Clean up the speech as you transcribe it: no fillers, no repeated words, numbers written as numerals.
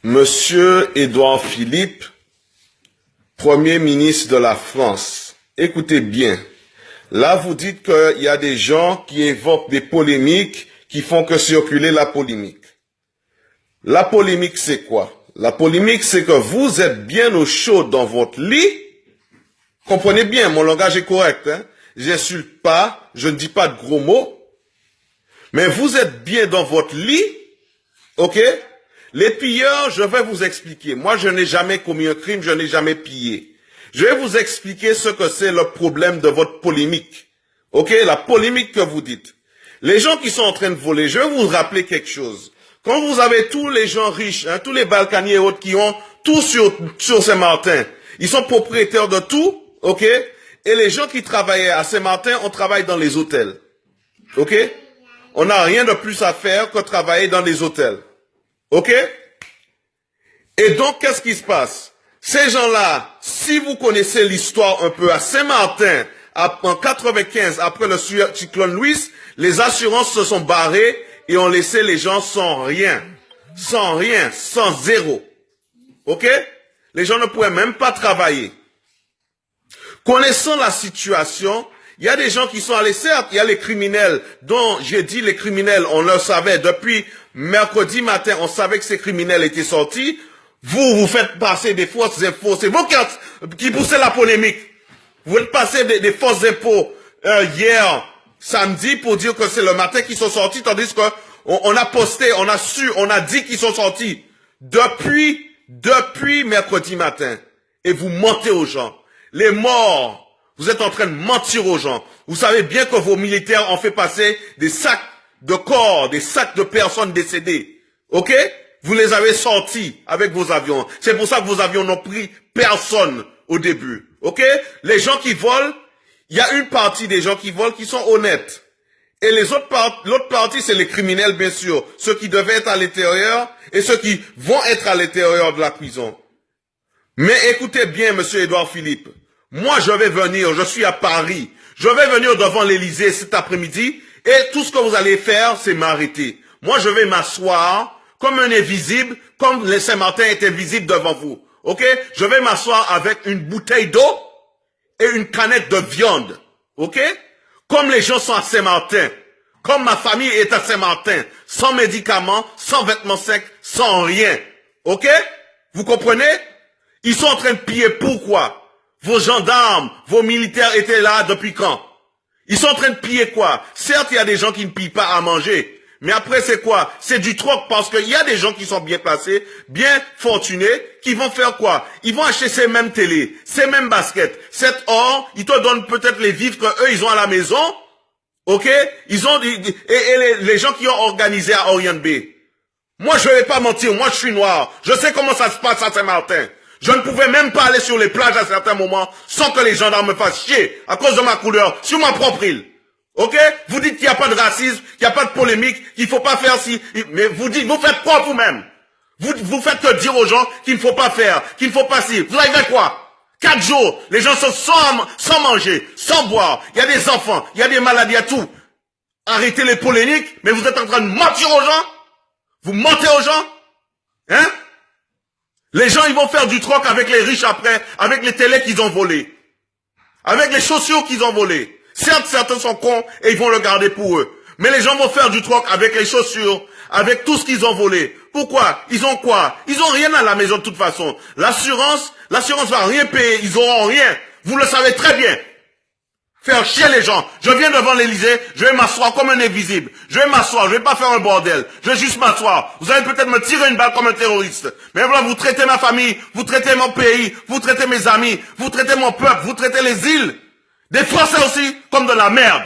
Monsieur Édouard Philippe, Premier ministre de la France, écoutez bien. Là, vous dites qu'il y a des gens qui évoquent des polémiques qui font que circuler la polémique. La polémique, c'est quoi? La polémique, c'est que vous êtes bien au chaud dans votre lit. Comprenez bien, mon langage est correct. Hein? J'insulte pas, je ne dis pas de gros mots. Mais vous êtes bien dans votre lit, ok? Les pilleurs, je vais vous expliquer. Moi, je n'ai jamais commis un crime, je n'ai jamais pillé. Je vais vous expliquer ce que c'est le problème de votre polémique. Ok? La polémique que vous dites. Les gens qui sont en train de voler, je vais vous rappeler quelque chose. Quand vous avez tous les gens riches, hein, tous les Balkaniers et autres qui ont tout sur Saint-Martin, ils sont propriétaires de tout, ok? Et les gens qui travaillaient à Saint-Martin, on travaille dans les hôtels. Ok? On n'a rien de plus à faire que travailler dans les hôtels. Ok? Et donc, qu'est-ce qui se passe? Ces gens-là, si vous connaissez l'histoire un peu à Saint-Martin, en 95, après le cyclone Louis, les assurances se sont barrées et ont laissé les gens sans rien, sans zéro. Ok? Les gens ne pouvaient même pas travailler. Connaissant la situation, il y a des gens qui sont allés, certes, il y a les criminels, dont j'ai dit les criminels, on le savait, depuis mercredi matin, on savait que ces criminels étaient sortis. Vous faites passer des fausses infos, c'est vous qui poussez la polémique. Vous faites passer des fausses infos hier, samedi, pour dire que c'est le matin qu'ils sont sortis, tandis que on a posté, on a dit qu'ils sont sortis depuis mercredi matin. Et vous mentez aux gens. Les morts, vous êtes en train de mentir aux gens. Vous savez bien que vos militaires ont fait passer des sacs de corps, des sacs de personnes décédées. Ok? Vous les avez sortis avec vos avions. C'est pour ça que vos avions n'ont pris personne au début. Ok? Les gens qui volent, il y a une partie des gens qui volent qui sont honnêtes. Et l'autre partie, c'est les criminels, bien sûr. Ceux qui devaient être à l'intérieur et ceux qui vont être à l'intérieur de la prison. Mais écoutez bien, monsieur Édouard Philippe. Moi, je vais venir, je suis à Paris. Je vais venir devant l'Élysée cet après-midi et tout ce que vous allez faire, c'est m'arrêter. Moi, je vais m'asseoir comme un invisible, comme les Saint-Martin étaient visibles devant vous. Ok? Je vais m'asseoir avec une bouteille d'eau et une canette de viande. Ok? Comme les gens sont à Saint-Martin. Comme ma famille est à Saint-Martin. Sans médicaments, sans vêtements secs, sans rien. Ok? Vous comprenez? Ils sont en train de piller. Pourquoi? Vos gendarmes, vos militaires étaient là depuis quand? Ils sont en train de piller quoi? Certes, il y a des gens qui ne pillent pas à manger. Mais après, c'est quoi? C'est du troc parce qu'il y a des gens qui sont bien placés, bien fortunés, qui vont faire quoi? Ils vont acheter ces mêmes télés, ces mêmes baskets, cet or, ils te donnent peut-être les vivres qu'eux, ils ont à la maison. Ok? Ils ont, les gens qui ont organisé à Orient B. Moi, je vais pas mentir, moi, je suis noir. Je sais comment ça se passe à Saint-Martin. Je ne pouvais même pas aller sur les plages à certains moments sans que les gendarmes me fassent chier à cause de ma couleur sur ma propre île. Ok? Vous dites qu'il n'y a pas de racisme, qu'il n'y a pas de polémique, qu'il ne faut pas faire ci. Mais vous dites, vous faites quoi vous-même? Vous faites que dire aux gens qu'il ne faut pas faire, qu'il ne faut pas ci. Vous avez fait quoi? 4 jours, les gens sont sans manger, sans boire. Il y a des enfants, il y a des maladies, il y a tout. Arrêtez les polémiques, mais vous êtes en train de mentir aux gens? Vous mentez aux gens? Hein? Les gens, ils vont faire du troc avec les riches après, avec les télés qu'ils ont volés. Avec les chaussures qu'ils ont volées. Certes, certains sont cons et ils vont le garder pour eux. Mais les gens vont faire du troc avec les chaussures, avec tout ce qu'ils ont volé. Pourquoi? Ils ont quoi? Ils ont rien à la maison de toute façon. L'assurance va rien payer. Ils auront rien. Vous le savez très bien. Faire chier les gens. Je viens devant l'Élysée, je vais m'asseoir comme un invisible. Je vais m'asseoir, je vais pas faire un bordel. Je vais juste m'asseoir. Vous allez peut-être me tirer une balle comme un terroriste. Mais voilà, vous traitez ma famille, vous traitez mon pays, vous traitez mes amis, vous traitez mon peuple, vous traitez les îles. Des Français aussi, comme de la merde.